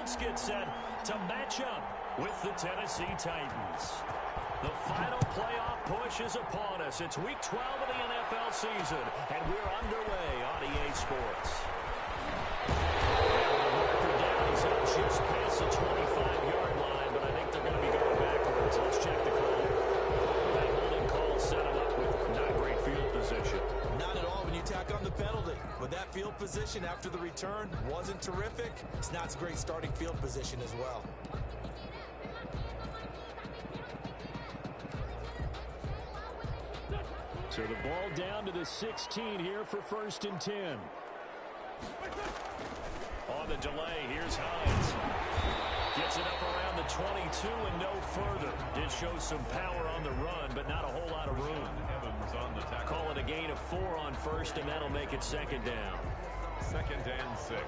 Colts get set to match up with the Tennessee Titans. The final playoff push is upon us. It's Week 12 of the NFL season, and we're underway on EA Sports. The down is up just past the 25-yard line, but I think they're going to be going backwards. Let's check the call. That holding call set them up with not great field position. Not at all when you tack on the penalty. But that field position after the return wasn't terrific. It's not a great starting field position as well. So the ball down to the 16 here for 1st and 10. On the delay, here's Hines. Gets it up around the 22 and no further. Did show some power on the run, but not a whole lot of room. Call it a gain of 4 on 1st, and that'll make it 2nd down. 2nd and 6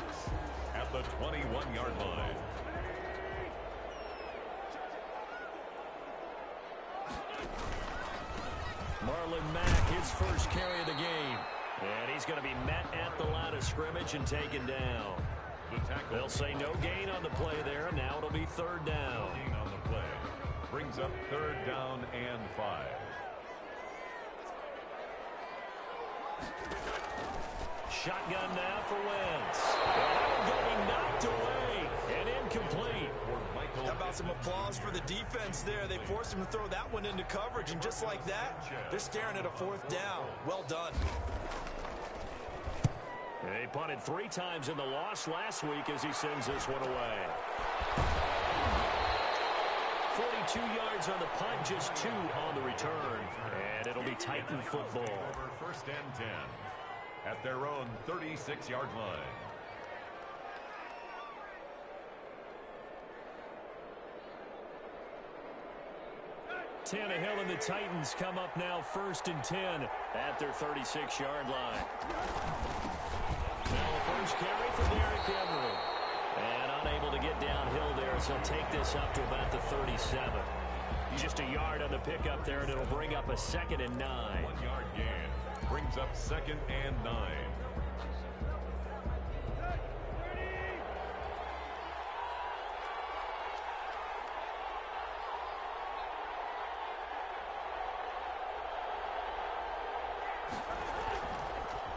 at the 21-yard line. Marlon Mack, his first carry of the game. And he's going to be met at the line of scrimmage and taken down. They'll say no gain on the play there. Now it'll be 3rd down. Gain on the play brings up 3rd down and 5. Shotgun now for Wentz. And going to be knocked away and incomplete. How about some applause for the defense there? They forced him to throw that one into coverage, and just like that, they're staring at a 4th down. Well done. They punted 3 times in the loss last week as he sends this one away. 42 yards on the punt, just 2 on the return. And it'll be Titan football. 1st and 10 at their own 36-yard line. Tannehill and the Titans come up now 1st and 10 at their 36-yard line. Now the first carry for Derrick Henry. And unable to get downhill there, so he'll take this up to about the 37. Just a yard on the pickup there, and it'll bring up a 2nd and 9. 1-yard gain brings up 2nd and 9.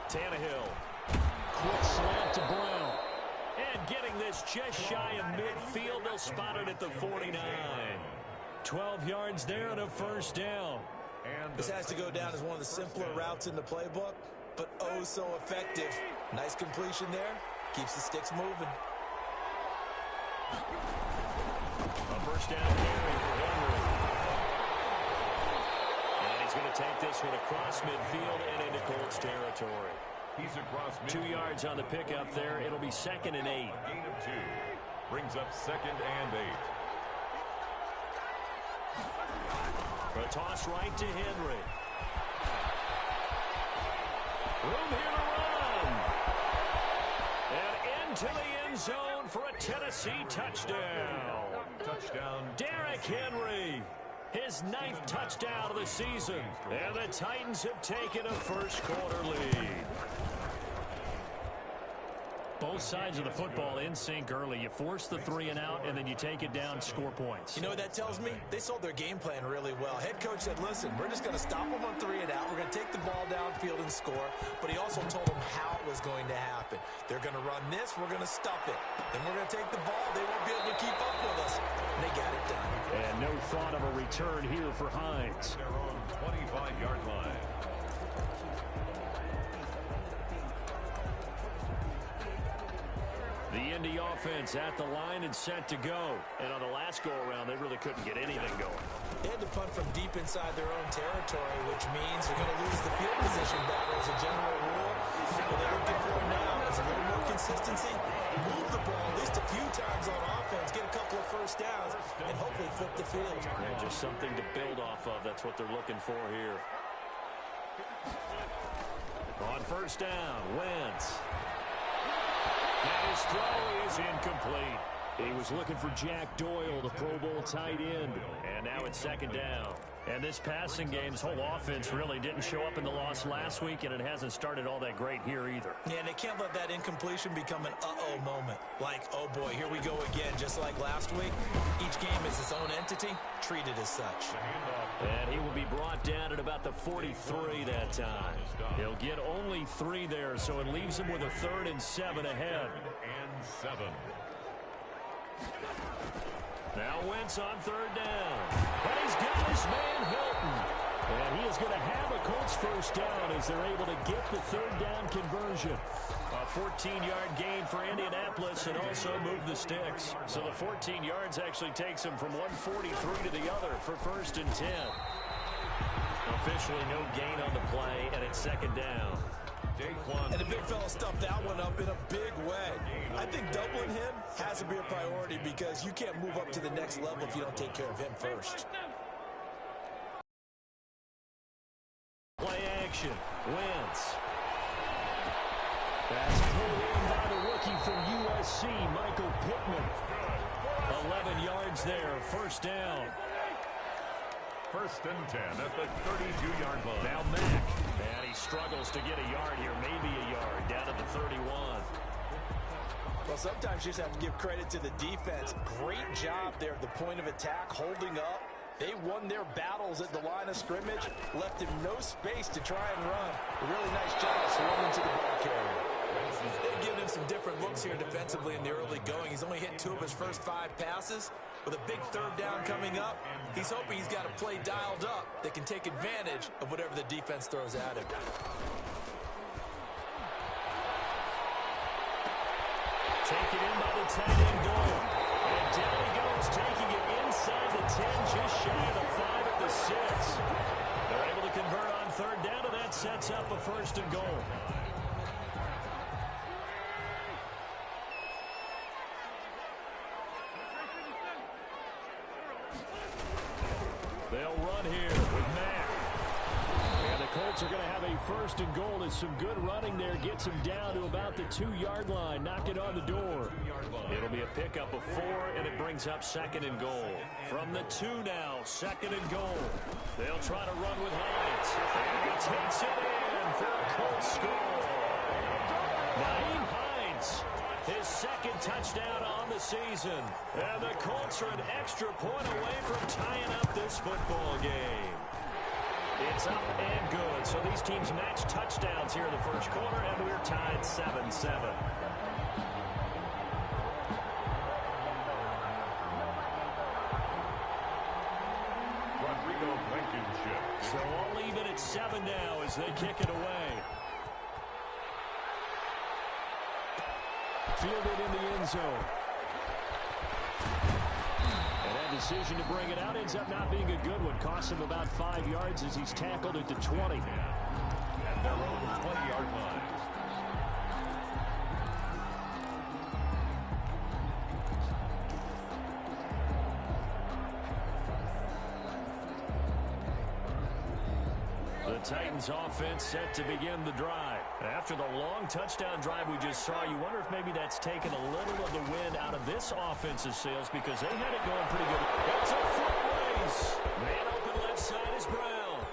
Tannehill. Quick slant to Brown. And getting this just shy of midfield. They'll spot it at the 49. 12 yards there and a 1st down. This has to go down as one of the simpler routes in the playbook, but oh so effective. Nice completion there. Keeps the sticks moving. A 1st down carry for Henry. And he's going to take this one across midfield and into Colts territory. He's across midfield. 2 yards on the pickup there. It'll be 2nd and 8. A gain of 2 brings up 2nd and 8. A toss right to Henry. Room here to run. And into the end zone for a Tennessee touchdown. Touchdown. Derrick Henry. His 9th touchdown of the season. And the Titans have taken a 1st quarter lead. Both sides of the football in sync early. You force the 3 and out, and then you take it down, score points. You know what that tells me? They sold their game plan really well. Head coach said, listen, we're just going to stop them on 3 and out. We're going to take the ball downfield and score. But he also told them how it was going to happen. They're going to run this. We're going to stuff it. Then we're going to take the ball. They won't be able to keep up with us. And they got it done. And no thought of a return here for Hines. Their own 25-yard line. The Indy offense at the line and set to go. And on the last go-around, they really couldn't get anything going. They had to punt from deep inside their own territory, which means they're going to lose the field position battle as a general rule. What they're looking for now is a little more consistency. Move the ball at least a few times on offense, get a couple of 1st downs, and hopefully flip the field. Yeah, just something to build off of. That's what they're looking for here. On 1st down, Wentz. And his throw is incomplete. He was looking for Jack Doyle, the Pro Bowl tight end. And now it's 2nd down. And this passing game's whole offense really didn't show up in the loss last week, and it hasn't started all that great here either. Yeah, and they can't let that incompletion become an uh-oh moment. Like, oh boy, here we go again, just like last week. Each game is its own entity, treated as such. And he will be brought down at about the 43 that time. He'll get only 3 there, so it leaves him with a 3rd and 7 ahead. And 7. Now Wentz on 3rd down. And he's got his man Hilton. And he is going to have a Colts first down as they're able to get the 3rd down conversion. A 14-yard gain for Indianapolis and also move the sticks. So the 14 yards actually takes him from 143 to the other for 1st and 10. Officially no gain on the play, and it's 2nd down. And the big fella stuffed that one up in a big way. I think doubling him has to be a priority because you can't move up to the next level if you don't take care of him first. Play action. Wentz. That's pulled in by the rookie from USC, Michael Pittman. 11 yards there, 1st down. 1st and 10 at the 32-yard line. Now Mack. And he struggles to get a yard here, maybe a yard, down at the 31. Well, sometimes you just have to give credit to the defense. Great job there at the point of attack, holding up. They won their battles at the line of scrimmage, left him no space to try and run. A really nice job swarming to the ball carrier. They've given him some different looks here defensively in the early going. He's only hit 2 of his first 5 passes. With a big 3rd down coming up, he's hoping he's got a play dialed up that can take advantage of whatever the defense throws at him. Taken in by the tight end goal. And down he goes, taking it inside the 10, just shy of the 5 at the 6. They're able to convert on 3rd down, and that sets up a 1st and goal. They'll run here with Mack. And the Colts are going to have a 1st and goal. As some good running there gets him down to about the 2-yard line. Knock it on the door. It'll be a pickup of 4, and it brings up 2nd and goal. From the 2 now, 2nd and goal. They'll try to run with Hines. And he takes it in for a Colts score. Naeem Hines, his 2nd touchdown on the season. And the Colts are an extra point away from tying up this football game. It's up and good. So these teams match touchdowns here in the 1st quarter, and we're tied 7-7. So all even at 7 now as they kick it away. Fielded in the end zone. And that decision to bring it out ends up not being a good one. Costs him about 5 yards as he's tackled at the 20. At their own 20-yard line. The Titans offense set to begin the drive. After the long touchdown drive we just saw, you wonder if maybe that's taken a little of the wind out of this offense's sails because they had it going pretty good. It's a foot race. Man open left side is Brown.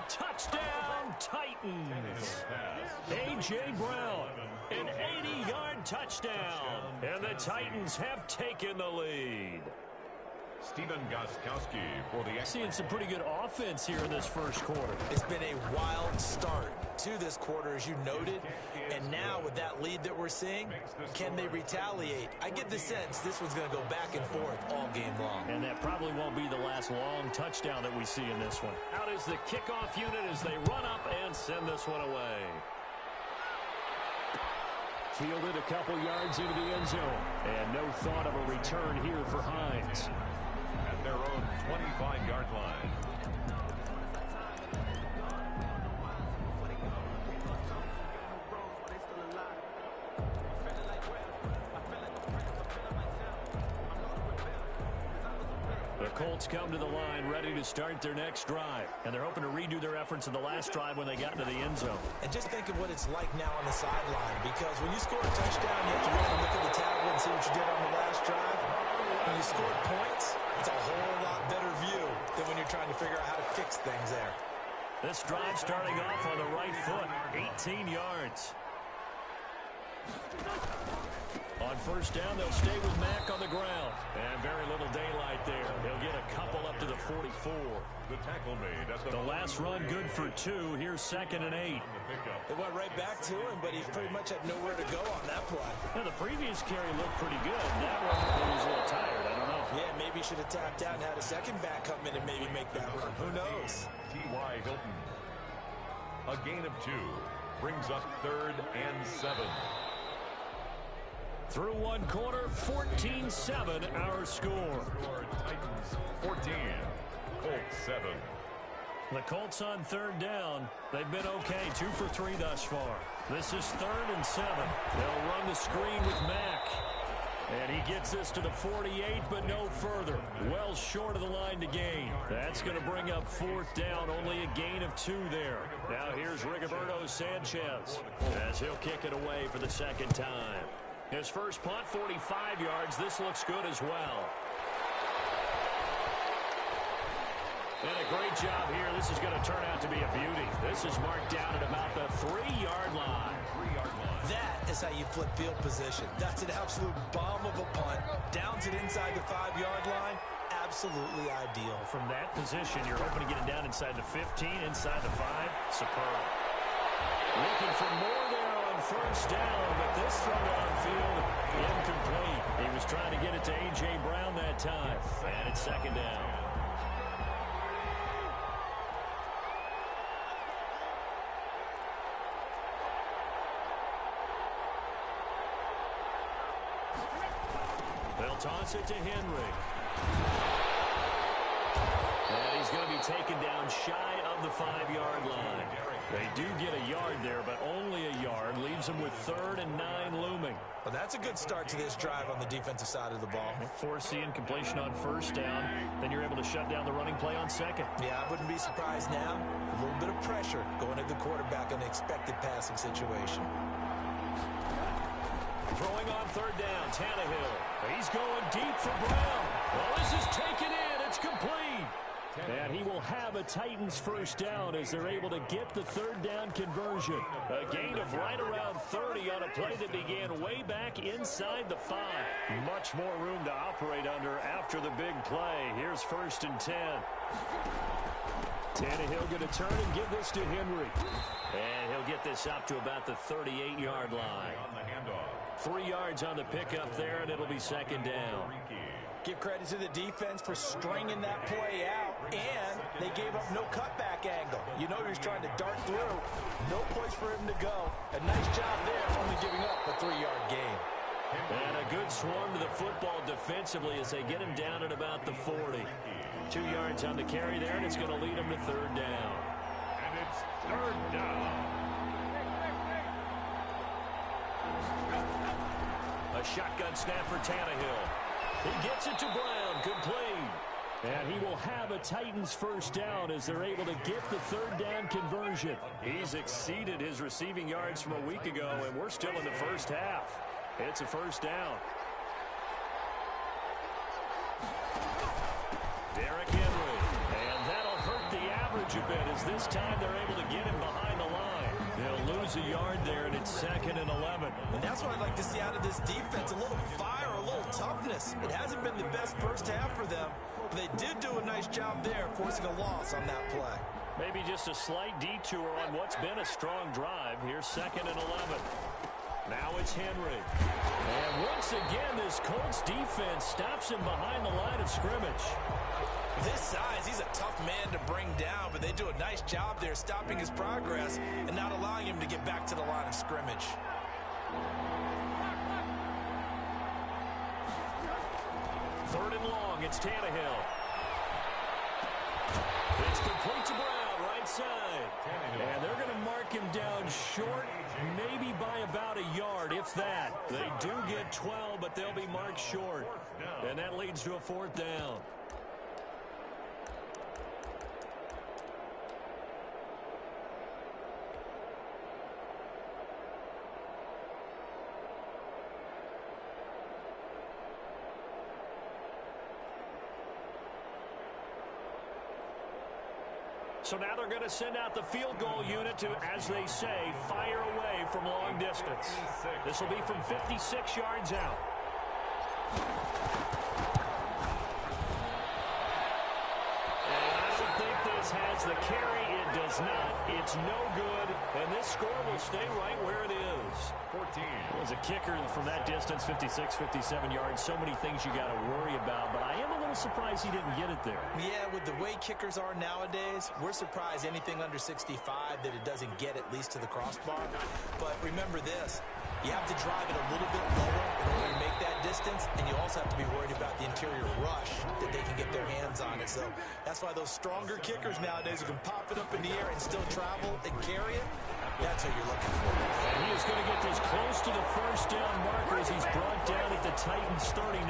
Touchdown Titans. A.J. Brown, an 80-yard touchdown. And the Titans have taken the lead. Stephen Gostkowski for the... Seeing some pretty good offense here in this 1st quarter. It's been a wild start to this quarter, as you noted. And now with that lead that we're seeing, can they retaliate? I get the sense this one's going to go back and forth all game long. And that probably won't be the last long touchdown that we see in this one. Out is the kickoff unit as they run up and send this one away. Fielded a couple yards into the end zone. And no thought of a return here for Hines. At their own 25-yard line. The Colts come to the line ready to start their next drive. And they're hoping to redo their efforts in the last drive when they got into the end zone. And just think of what it's like now on the sideline, because when you score a touchdown, you have to really look at the tablet and see what you did on the last drive. When you scored points, it's a whole lot better view. This drive starting off on the right foot, 18 yards. On first down, they'll stay with Mack on the ground. And very little daylight there. He'll get a couple up to the 44. The tackle made at The last run good for 2. Here's 2nd and 8. They went right back to him, but he pretty much had nowhere to go on that play. Now, the previous carry looked pretty good. That one, he was a little tired. I don't know. Yeah, maybe he should have tapped out and had a second back come in and maybe make that run. Who knows? T.Y. Hilton. A gain of 2 brings up 3rd and 7. Through one quarter, 14-7 our score. Titans 14, Colts 7. The Colts on third down. They've been okay, 2 for 3 thus far. This is 3rd and 7. They'll run the screen with Mack. And he gets this to the 48, but no further. Well short of the line to gain. That's going to bring up 4th down, only a gain of 2 there. Now here's Rigoberto Sanchez as he'll kick it away for the 2nd time. His first punt, 45 yards. This looks good as well. And a great job here. This is going to turn out to be a beauty. This is marked down at about the 3-yard line. That is how you flip field position. That's an absolute bomb of a punt. Downs it inside the 5-yard line. Absolutely ideal. From that position, you're hoping to get it down inside the 15, inside the 5. Superb. Looking for more there on first down, but this throw downfield, incomplete. He was trying to get it to A.J. Brown that time, and it's 2nd down. They'll toss it to Henry. And he's going to be taken down shy of the 5-yard line. They do get a yard there, but only a yard. Leaves them with 3rd and 9 looming. Well, that's a good start to this drive on the defensive side of the ball. Force the incompletion on first down. Then you're able to shut down the running play on 2nd. Yeah, I wouldn't be surprised now. A little bit of pressure going to the quarterback in an expected passing situation. Throwing on 3rd down, Tannehill. He's going deep for Brown. Well, this is taken in. It's complete. And he will have a Titans first down as they're able to get the 3rd down conversion. A gain of right around 30 on a play that began way back inside the 5. Much more room to operate under after the big play. Here's 1st and 10. Tannehill going to turn and give this to Henry. And he'll get this up to about the 38-yard line. 3 yards on the pickup there, and it'll be 2nd down. Give credit to the defense for stringing that play out, and they gave up no cutback angle. You know he was trying to dart through. No place for him to go. A nice job there, only giving up a 3-yard gain. And a good swarm to the football defensively as they get him down at about the 40. 2 yards on the carry there, and it's going to lead him to 3rd down. And it's 3rd down. A shotgun snap for Tannehill. He gets it to Brown, complete. And he will have a Titans first down as they're able to get the 3rd down conversion. He's exceeded his receiving yards from a week ago, and we're still in the first half. It's a first down. Derrick Henry. And that'll hurt the average a bit as this time they're able to get him behind the line. They'll lose a yard there, and it's 2nd and 11. And that's what I'd like to see out of this defense, a little fire, a little toughness. It hasn't been the best first half for them, but they did do a nice job there, forcing a loss on that play. Maybe just a slight detour on what's been a strong drive. Here's 2nd and 11. Now it's Henry. And once again, this Colts defense stops him behind the line of scrimmage. This size, he's a tough man to bring down, but they do a nice job there stopping his progress and not allowing him to get back to the line of scrimmage. Third and long, it's Tannehill. It's complete to Brown, right side. And they're going to mark him down short, maybe by about a yard, if that. They do get 12, but they'll be marked short. And that leads to a 4th down. So now they're going to send out the field goal unit to, as they say, fire away from long distance. This will be from 56 yards out. Has the carry. It does not. It's no good. And this score will stay right where it is. 14. As a kicker from that distance, 56, 57 yards, so many things you got to worry about. But I am a little surprised he didn't get it there. Yeah, with the way kickers are nowadays, we're surprised anything under 65 that it doesn't get at least to the crossbar. But remember this. You have to drive it a little bit lower in order to make that distance, and you also have to be worried about the interior rush that they can get their hands on it. So that's why those stronger kickers nowadays who can pop it up in the air and still travel and carry it, that's what you're looking for. And he is going to get this close to the first down marker as he's brought down at the Titans' 39.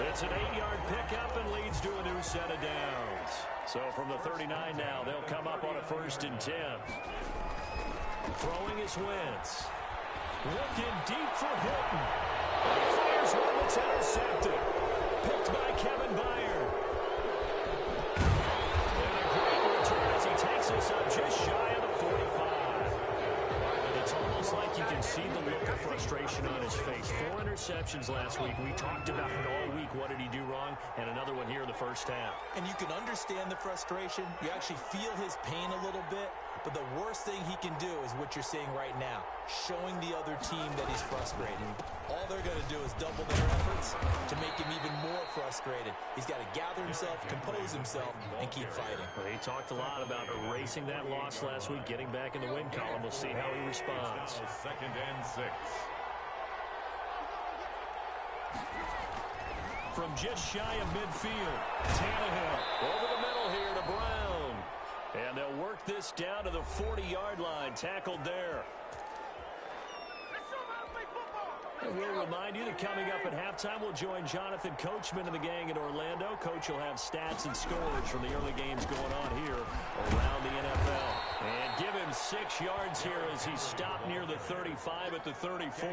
It's an 8-yard pickup and leads to a new set of downs. So from the 39 now, they'll come up on a 1st and 10. Throwing is Wentz. Looking deep for Hilton. Fires one that's intercepted. Picked by Kevin Byard. And a great return as he takes us up just shy of the 45. It's almost like you can see the look of frustration on his face. 4 interceptions last week. We talked about it all week. What did he do wrong? And another one here in the first half. And you can understand the frustration. You actually feel his pain a little bit. But the worst thing he can do is what you're seeing right now, showing the other team that he's frustrated. All they're going to do is double their efforts to make him even more frustrated. He's got to gather himself, compose himself, and keep fighting. Well, he talked a lot about erasing that loss last week, getting back in the win column. We'll see how he responds. 2nd and 6. From just shy of midfield, Tannehill over the middle here to Brown. And they'll work this down to the 40-yard line, tackled there. And we'll remind you that coming up at halftime, we'll join Jonathan Coachman and the gang in Orlando. Coach will have stats and scores from the early games going on here around the NFL. And give him 6 yards here as he's stopped near the 35 at the 34.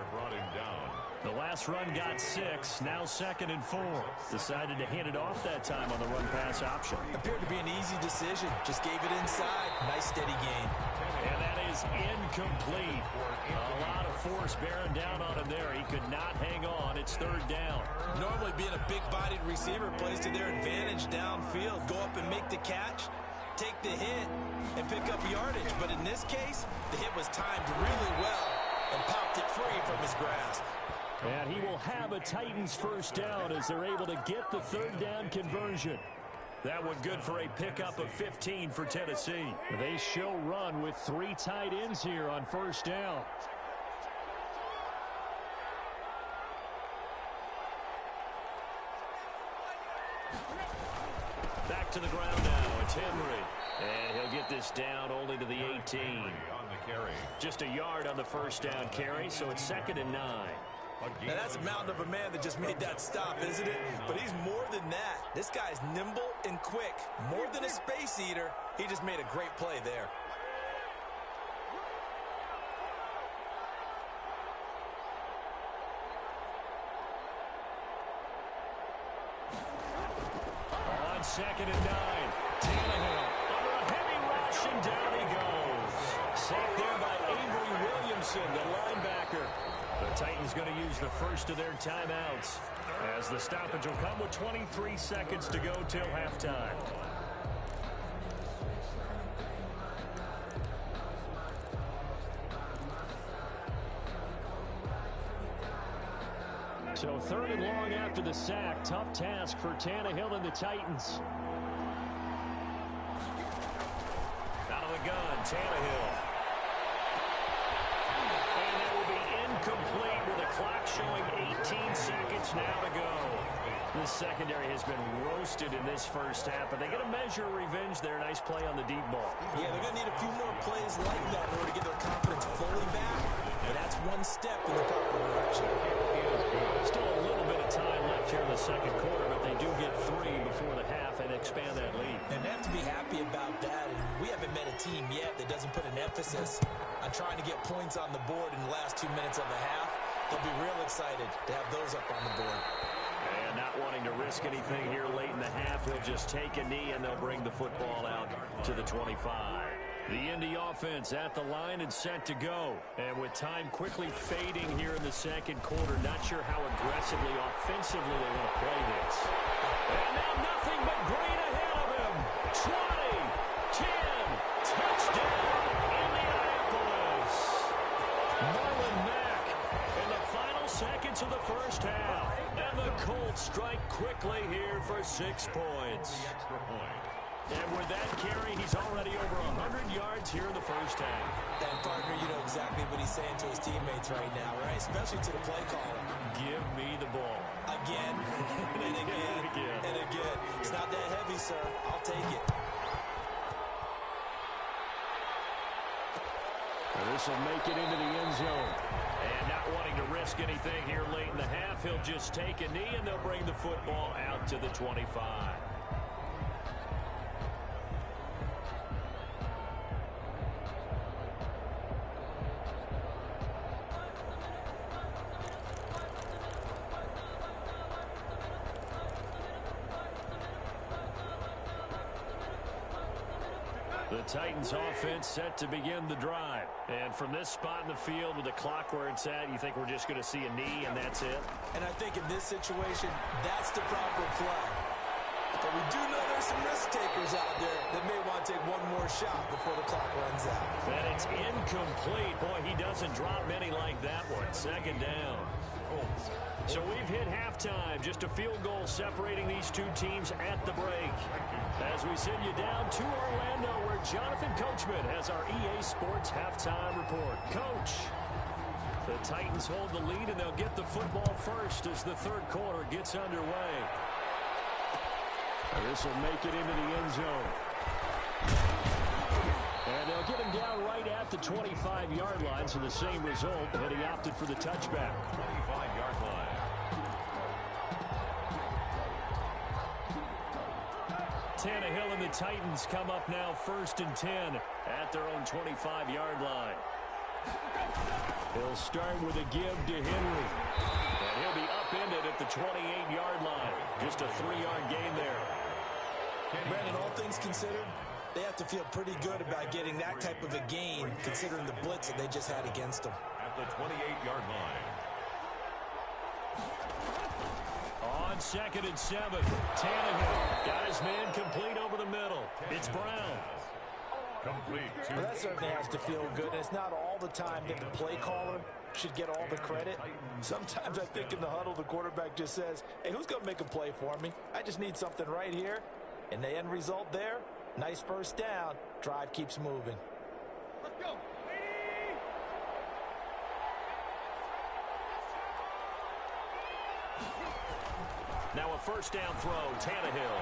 Brought him down. The last run got 6, now 2nd and 4. Decided to hand it off that time on the run-pass option. Appeared to be an easy decision. Just gave it inside. Nice steady gain. And that is incomplete. A lot of force bearing down on him there. He could not hang on. It's 3rd down. Normally being a big-bodied receiver plays to their advantage downfield. Go up and make the catch, take the hit, and pick up yardage. But in this case, the hit was timed really well and popped it free from his grasp. And he will have a Titans 1st down as they're able to get the 3rd down conversion. That one good for a pickup of 15 for Tennessee. They show run with 3 tight ends here on 1st down. Back to the ground now. It's Henry. And he'll get this down only to the 18. On the carry. Just a yard on the 1st down carry, so it's 2nd and 9. Now that's a mountain of a man that just made that stop, isn't it? But he's more than that. This guy's nimble and quick. More than a space eater. He just made a great play there. On 2nd and 9. Tannehill under a heavy rush, and down he goes. Sacked there by Avery Williamson, the linebacker. The Titans going to use the first of their timeouts as the stoppage will come with 23 seconds to go till halftime. So 3rd and long after the sack. Tough task for Tannehill and the Titans. Out of the gun, Tannehill. And that will be incomplete with the clock showing 18 seconds now to go. This secondary has been roasted in this first half, but they get a measure of revenge there. Nice play on the deep ball. Yeah, they're going to need a few more plays like that in order to get their confidence fully back. But that's one step in the proper direction. Still a little bit of time left here in the second quarter, but they do get 3 before the half and expand that lead. And they have to be happy about that. And we haven't met a team yet that doesn't put an emphasis on trying to get points on the board in the last 2 minutes of the half. They'll be real excited to have those up on the board. And not wanting to risk risk anything here late in the half. He'll just take a knee, and they'll bring the football out to the 25. The Indy offense at the line and set to go. And with time quickly fading here in the second quarter, not sure how aggressively, offensively they want to play this. And now nothing but green ahead of him. 20, 10, touchdown, Indianapolis. Marlon Mack in the final seconds of the first half. And the Colts strike quickly here for 6 points. The extra point. And with that carry, he's already over 100 yards here in the first half. And, partner, you know exactly what he's saying to his teammates right now, right? Especially to the play caller. Give me the ball. Again, and again, and again. It's not that heavy, sir. I'll take it. This will make it into the end zone. And not wanting to risk anything here late in the half, he'll just take a knee, and they'll bring the football out to the 25. The Titans offense set to begin the drive. And from this spot in the field with the clock where it's at, you think we're just going to see a knee and that's it? And I think in this situation, that's the proper play. But we do know there's some risk takers out there that may want to take one more shot before the clock runs out. And it's incomplete. Boy, he doesn't drop many like that one. Second down. So we've hit halftime. Just a field goal separating these two teams at the break. As we send you down to Orlando, where Jonathan Coachman has our EA Sports halftime report. Coach, the Titans hold the lead, and they'll get the football first as the third quarter gets underway. This will make it into the end zone. And they'll get him down right at the 25-yard line, so the same result, but he opted for the touchback. 25-yard line. Tannehill and the Titans come up now 1st and 10 at their own 25-yard line. He'll start with a give to Henry. And he'll be upended at the 28-yard line. Just a 3-yard gain there. Brandon, all things considered, they have to feel pretty good about getting that type of a gain, considering the blitz that they just had against them. At the 28-yard line. On 2nd and 7, Tannehill got his man complete over the middle. It's Brown. Complete. Well, that certainly has to feel good, and it's not all the time that the play caller should get all the credit. Sometimes I think in the huddle, the quarterback just says, hey, who's going to make a play for me? I just need something right here. And the end result there, nice first down. Drive keeps moving. Let's go. Now a first down throw, Tannehill.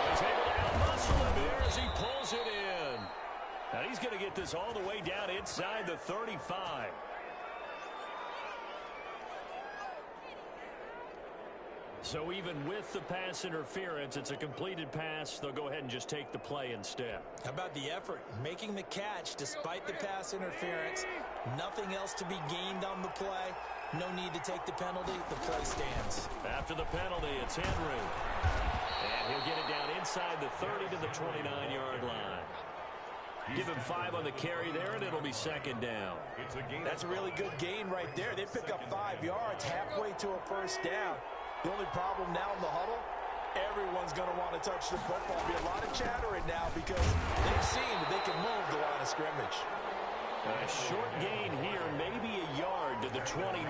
He's able to out-muscle him here as he pulls it in. Now he's going to get this all the way down inside the 35. So even with the pass interference, it's a completed pass. They'll go ahead and just take the play instead. How about the effort? Making the catch despite the pass interference. Nothing else to be gained on the play. No need to take the penalty. The play stands. After the penalty, it's Henry. And he'll get it down inside the 30 to the 29-yard line. Give him 5 on the carry there, and it'll be 2nd down. That's a really good gain right there. They pick up 5 yards halfway to a first down. The only problem now in the huddle, everyone's going to want to touch the football. There'll be a lot of chattering now because they've seen that they can move the line of scrimmage. A short gain here, maybe a yard to the 29.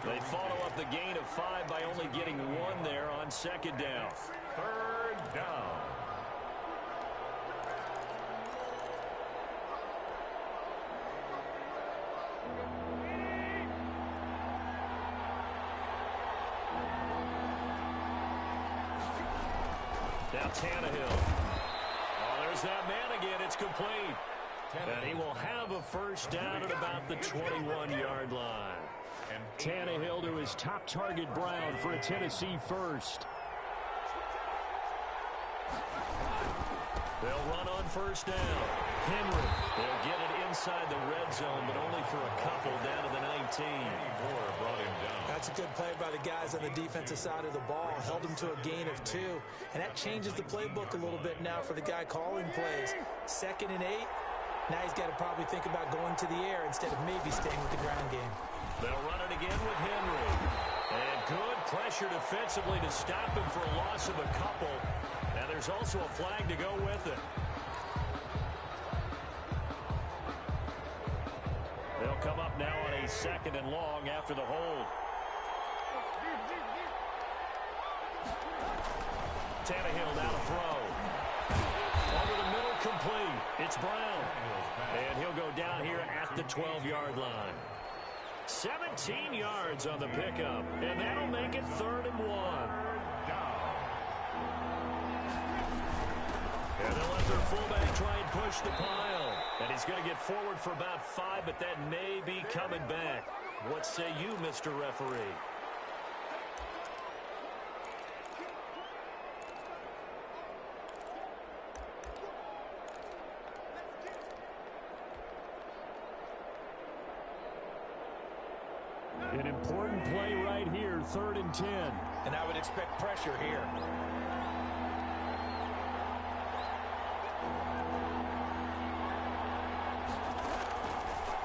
They follow up the gain of 5 by only getting 1 there on 2nd down. 3rd down. Now Tannehill. Oh, there's that man again. It's complete. And he will have a first down at about the 21-yard line. Tannehill to his top target, Brown, for a Tennessee first. They'll run on first down. Henry, they'll get it inside the red zone, but only for a couple down to the 19. Moore brought him down. That's a good play by the guys on the defensive side of the ball. Held him to a gain of 2. And that changes the playbook a little bit now for the guy calling plays. 2nd and 8. Now he's got to probably think about going to the air instead of maybe staying with the ground game. They'll run it again with Henry. And good pressure defensively to stop him for a loss of a couple. And there's also a flag to go with it. They'll come up now on a 2nd and long after the hold. Tannehill now to throw. Over the middle, complete. It's Brown. And he'll go down here at the 12-yard line. 17 yards on the pickup. And that'll make it 3rd and 1. And they'll let their fullback try and push the pile. And he's going to get forward for about 5, but that may be coming back. What say you, Mr. Referee? An important play right here, 3rd and 10. And I would expect pressure here.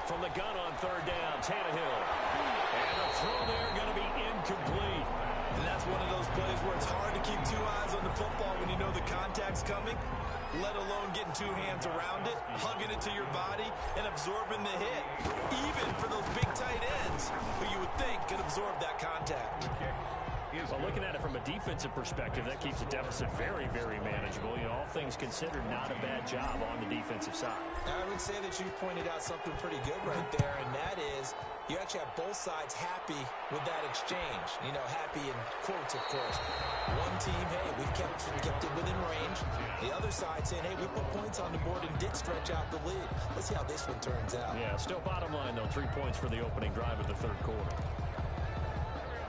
From the gun on 3rd down, Tannehill. And the throw there going to be incomplete. And that's one of those plays where it's hard to keep 2 eyes on the football when you know the contact's coming, let alone getting 2 hands around it, hugging it to your body, and absorbing the hit. Even for those big tight ends, who you would think could absorb that contact. Well, looking at it from a defensive perspective, that keeps the deficit very, very manageable. You know, all things considered, not a bad job on the defensive side. I would say that you've pointed out something pretty good right there, and that is you actually have both sides happy with that exchange. You know, happy in quotes, of course. One team, hey, we've kept it within range. The other side saying, hey, we put points on the board and did stretch out the lead. Let's see how this one turns out. Yeah, still bottom line, though, 3 points for the opening drive of the 3rd quarter.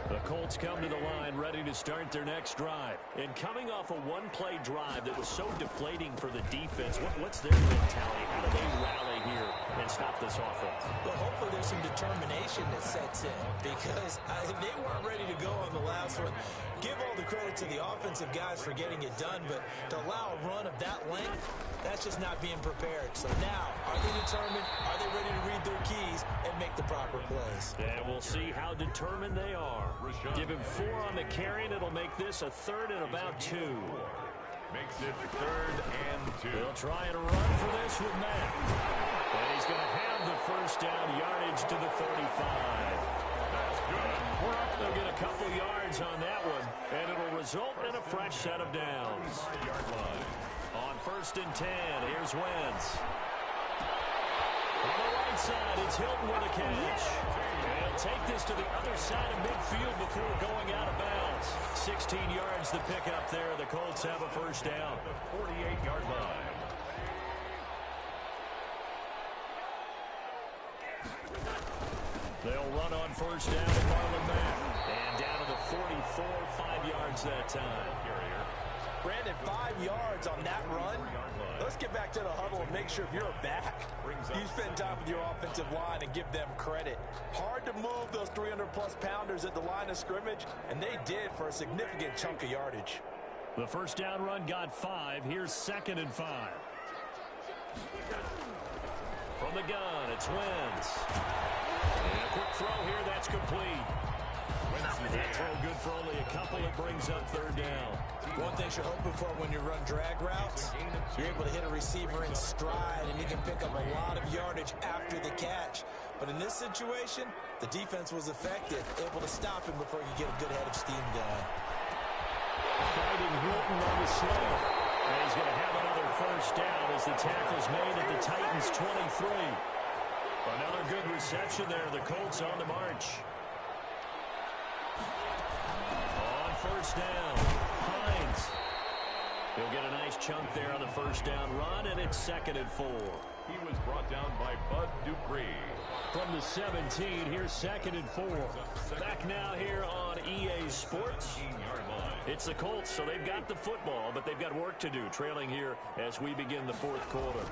The Colts come to the line ready to start their next drive. And coming off a one-play drive that was so deflating for the defense, what's their mentality? How do they rally here and stop this offense? Well, hopefully there's some determination that sets in because they weren't ready to go on the last one. Give all the credit to the offensive guys for getting it done, but to allow a run of that length, that's just not being prepared. So now, are they determined? Are they ready to read their keys and make the proper plays? And we'll see how determined they are. Give him 4 on the carry, and it'll make this a 3rd and about 2. Makes it 3rd and 2. They'll try and run for this with Matt. And he's going to have the first down, yardage to the 35. That's good. They'll get a couple yards on that one, and it'll result in a fresh set of downs. 45-yard line. On 1st and 10, here's Wentz. On the right side, it's Hilton with a catch. They'll take this to the other side of midfield before going out of bounds. 16 yards to pick up there. The Colts have a first down. The 48-yard line. They'll run on first down with Marlon Mack. And down to the 44, 5 yards that time. Brandon, 5 yards on that run. Let's get back to the huddle and make sure if you're a back, you spend time with your offensive line and give them credit. Hard to move those 300-plus pounders at the line of scrimmage, and they did for a significant chunk of yardage. The first down run got 5. Here's 2nd and 5. From the gun, it's Wentz. And a quick throw here, that's complete. That throw good for only a couple. It brings up 3rd down. One thing you're hoping for when you run drag routes, you're able to hit a receiver in stride, and you can pick up a lot of yardage after the catch. But in this situation, the defense was effective, able to stop him before you get a good head of steam going. Fighting Hilton on the slant. And he's going to have another first down as the tackle's made at the Titans' 23. Another good reception there. The Colts on the march. On first down, Hines. He'll get a nice chunk there on the first down run, and it's 2nd and 4. He was brought down by Bud Dupree. From the 17, here's 2nd and 4. Back now here on EA Sports. It's the Colts, so they've got the football, but they've got work to do, trailing here as we begin the 4th quarter.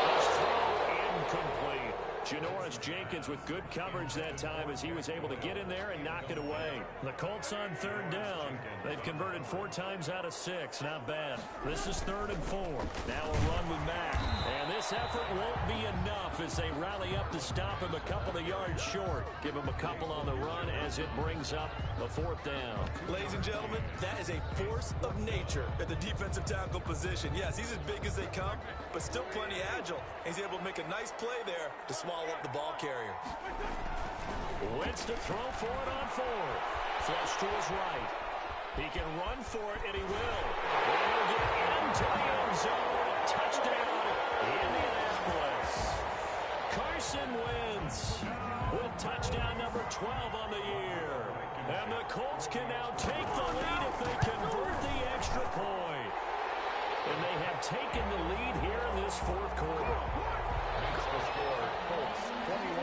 This throw incomplete. Janoris Jenkins with good coverage that time as he was able to get in there and knock it away. The Colts on 3rd down. They've converted 4 times out of 6. Not bad. This is 3rd and 4. Now a run with Mack. And this effort won't be enough as they rally up to stop him a couple of yards short. Give him a couple on the run as it brings up the 4th down. Ladies and gentlemen, that is a force of nature at the defensive tackle position. Yes, he's as big as they come, but still plenty agile. He's able to make a nice play there to swallow up the ball carrier. Wentz to throw for it on 4th. Flush to his right. He can run for it, and he will. And he'll get into the end zone. Touchdown, Indianapolis. Carson Wentz with touchdown number 12 on the year. And the Colts can now take the lead if they convert the extra point. And they have taken the lead here in this 4th quarter. The score, Colts 21,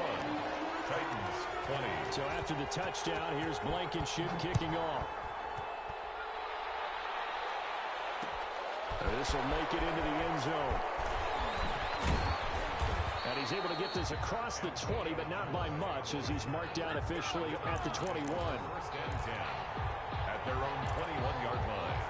Titans 20. So after the touchdown, here's Blankenship kicking off. This will make it into the end zone. And he's able to get this across the 20, but not by much as he's marked down officially at the 21. 1st and 10 at their own 21-yard line.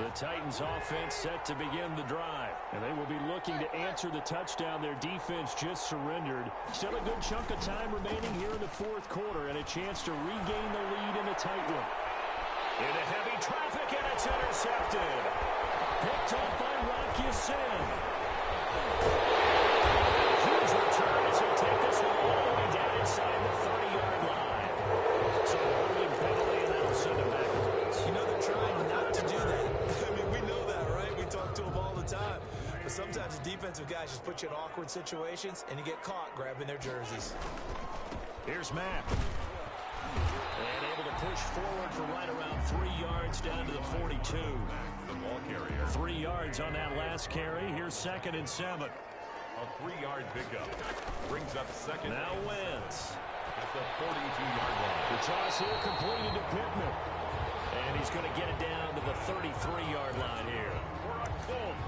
The Titans offense set to begin the drive. And they will be looking to answer the touchdown their defense just surrendered. Still a good chunk of time remaining here in the 4th quarter and a chance to regain the lead in a tight one. Into heavy traffic, and it's intercepted. Picked up by Rock Ya-Sin. Huge return as he'll take this one all the way down inside the 30-yard line. So holding penalty, and that'll send him back. You know they're trying not to do that. I mean, we know that, right? We talk to them all the time. But sometimes the defensive guys just put you in awkward situations, and you get caught grabbing their jerseys. Here's Mack. And able to push forward for right around 3 yards down to the 42. The ball carrier. 3 yards on that last carry. Here's 2nd and 7. A 3-yard pickup. Brings up 2nd. Now Wentz. At the 42-yard line. The toss here completed to Pittman. And he's going to get it down to the 33-yard line here.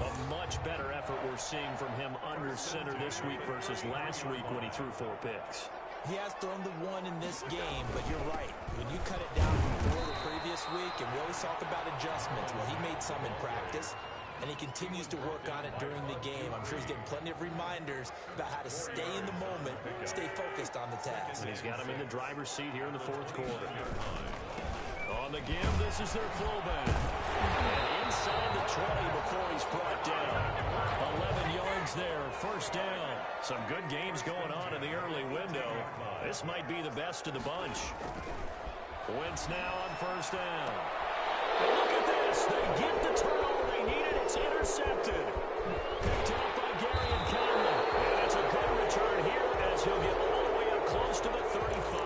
A much better effort we're seeing from him under center this week versus last week when he threw 4 picks. He has thrown the 1 in this game, but you're right. When you cut it down from 4 the previous week, and we always talk about adjustments, well, he made some in practice, and he continues to work on it during the game. I'm sure he's getting plenty of reminders about how to stay in the moment, stay focused on the task. And he's got him in the driver's seat here in the 4th quarter. On the give, this is their fullback. And inside the 20 before he's brought down. 11 yards there, 1st down. Some good games going on in the early window. This might be the best of the bunch. Wentz now on 1st down. And look at this. They get the turnover they needed. It's intercepted. Picked up by Gary and Conley. And it's a good return here as he'll get all the way up close to the 35.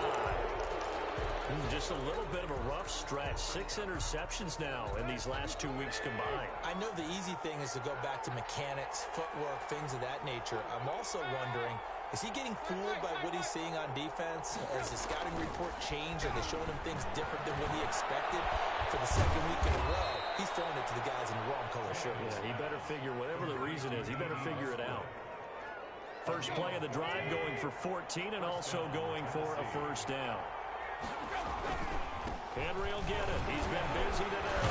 Just a little bit of a rough stretch. 6 interceptions now in these last 2 weeks combined. I know the easy thing is to go back to mechanics, footwork, things of that nature. I'm also wondering, is he getting fooled by what he's seeing on defense? Has the scouting report changed? Are they showing him things different than what he expected? For the 2nd week in a row, he's throwing it to the guys in the wrong color shirts. Yeah, he better figure, whatever the reason is, he better figure it out. First play of the drive going for 14 and also going for a 1st down. Henry will get it. He's been busy today.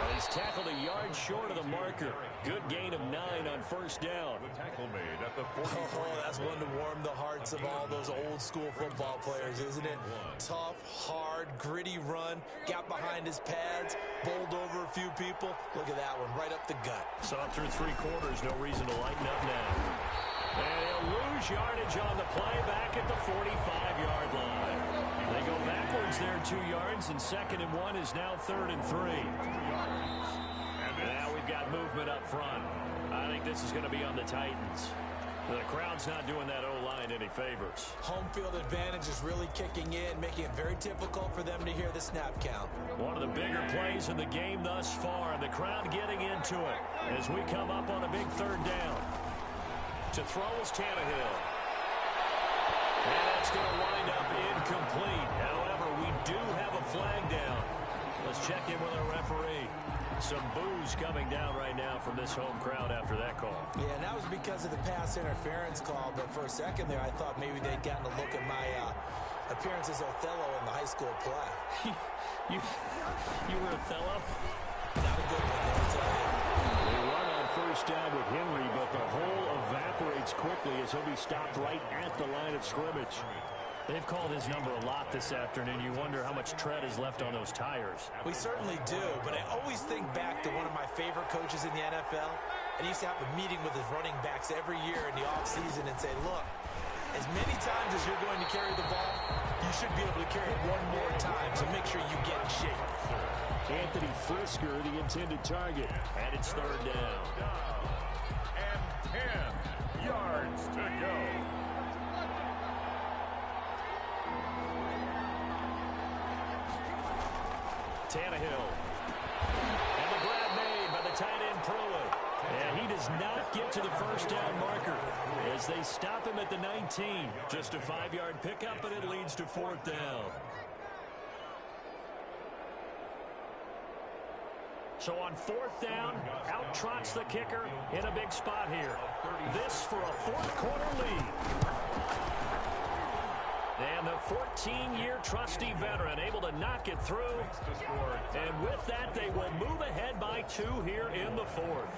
And he's tackled a yard short of the marker. Good gain of 9 on 1st down. The tackle made at the 40. Oh, that's one to warm the hearts of all those old school football players, isn't it? Tough, hard, gritty run. Got behind his pads, bowled over a few people. Look at that one, right up the gut. So up through 3 quarters, no reason to lighten up now. And he'll lose yardage on the play back at the 45-yard line. They go backwards there 2 yards, and 2nd and 1 is now 3rd and 3. And now we've got movement up front. I think this is going to be on the Titans. The crowd's not doing that O-line any favors. Home field advantage is really kicking in, making it very difficult for them to hear the snap count. One of the bigger plays in the game thus far, and the crowd getting into it as we come up on a big third down. To throw is Tannehill. And that's going to wind up incomplete. However, we do have a flag down. Let's check in with our referee. Some boos coming down right now from this home crowd after that call. Yeah, and that was because of the pass interference call. But for a second there, I thought maybe they'd gotten a look at my appearance as Othello in the high school play. you were Othello? Not a good one, let me tell you. They run on first down with Henry, but the hole evaporates quickly as he'll be stopped right at the line of scrimmage. They've called his number a lot this afternoon. You wonder how much tread is left on those tires. We certainly do, but I always think back to one of my favorite coaches in the NFL. And he used to have a meeting with his running backs every year in the offseason and say, look, as many times as you're going to carry the ball, you should be able to carry it one more time, so make sure you get in shape. Anthony Frisker, the intended target, and it's third down. And 10 yards to go. Tannehill. And the grab made by the tight end Pruitt. And he does not get to the first down marker as they stop him at the 19. Just a 5-yard pickup, and it leads to fourth down. So on fourth down, out trots the kicker in a big spot here. This for a fourth quarter lead. And the 14-year trusty veteran able to knock it through. And with that, they will move ahead by 2 here in the fourth.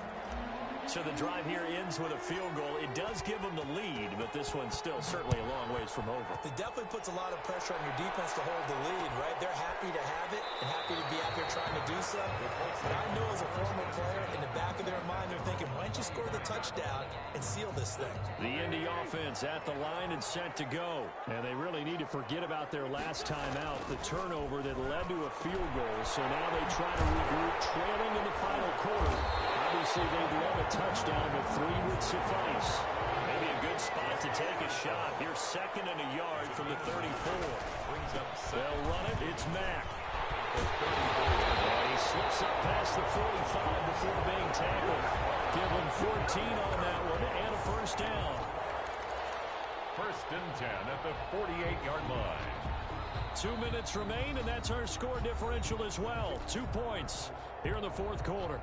So the drive here ends with a field goal. It does give them the lead, but this one's still certainly a long ways from over. It definitely puts a lot of pressure on your defense to hold the lead, right? They're happy to have it and happy to be out there trying to do so. But I know as a former player, in the back of their mind, they're thinking, why don't you score the touchdown and seal this thing? The Indy offense at the line and set to go. And they really need to forget about their last time out, the turnover that led to a field goal. So now they try to regroup, trailing in the final quarter. Obviously, they'd love a touchdown, but 3 would suffice. Maybe a good spot to take a shot. Here's second and a yard from the 34. They'll run it. It's Mack. And he slips up past the 45 before being tackled. Give him 14 on that one and a first down. First and 10 at the 48-yard line. 2 minutes remain, and that's our score differential as well. 2 points here in the fourth quarter.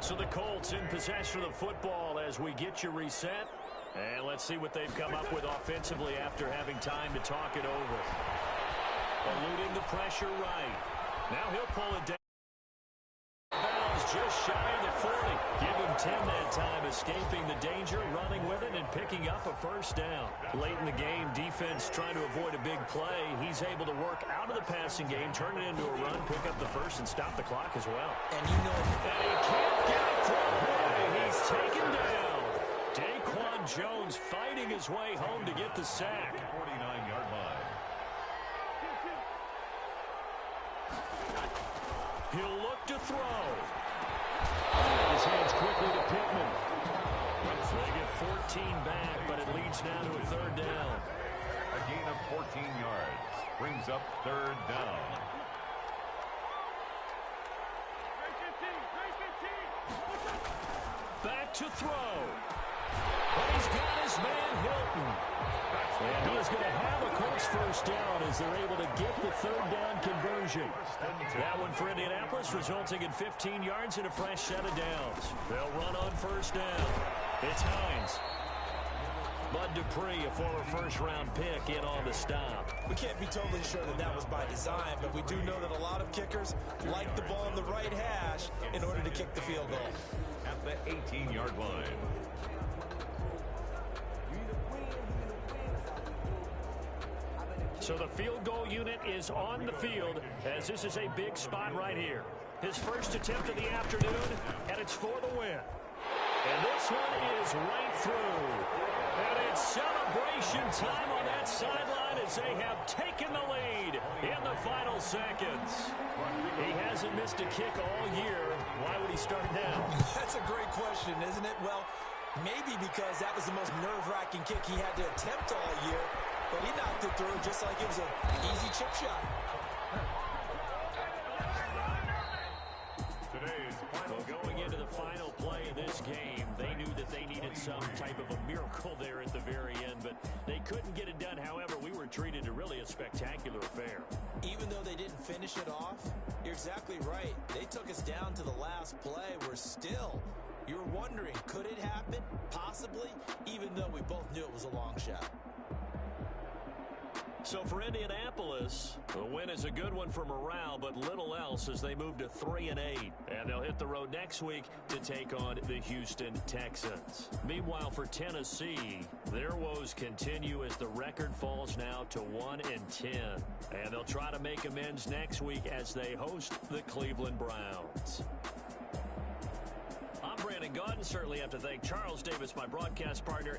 So the Colts in possession of the football as we get you reset. And let's see what they've come up with offensively after having time to talk it over. Eluding the pressure right. Now he'll pull it down. Bounds just shy of the 40. Give him 10 that time, escaping the danger, running with it, and picking up a first down. Late in the game, defense trying to avoid a big play. He's able to work out of the passing game, turn it into a run, pick up the first, and stop the clock as well. And you know, and he can't get it through away. He's taken down. Daquan Jones fighting his way home to get the sack. 49-yard line. He'll look to throw. His hands quickly to Pittman. So they get 14 back, but it leads now to a third down. A gain of 14 yards brings up third down. Back to throw. But he's got his man Hilton. And he is going to have a Colts first down as they're able to get the third down conversion. That one for Indianapolis resulting in 15 yards and a fresh set of downs. They'll run on first down. It's Hines. Bud Dupree, a former first-round pick, in on the stop. We can't be totally sure that that was by design, but we do know that a lot of kickers like the ball on the right hash in order to kick the field goal. At the 18-yard line. So the field goal unit is on the field as this is a big spot right here. His first attempt of the afternoon, and it's for the win. And this one is right through. And it's celebration time on that sideline as they have taken the lead in the final seconds. He hasn't missed a kick all year. Why would he start now? That's a great question. question, isn't it? Well, maybe because that was the most nerve-wracking kick he had to attempt all year, but he knocked it through just like it was an easy chip shot. Well, going into the final play of this game, they knew that they needed some type of a miracle there at the very end, but they couldn't get it done. However, we were treated to really a spectacular affair. Even though they didn't finish it off, you're exactly right. They took us down to the last play. We're still, you're wondering, could it happen? Possibly, even though we both knew it was a long shot. So for Indianapolis, the win is a good one for morale, but little else as they move to 3-8. And they'll hit the road next week to take on the Houston Texans. Meanwhile, for Tennessee, their woes continue as the record falls now to 1-10. And they'll try to make amends next week as they host the Cleveland Browns. I'm Brandon Gaudin. Certainly have to thank Charles Davis, my broadcast partner,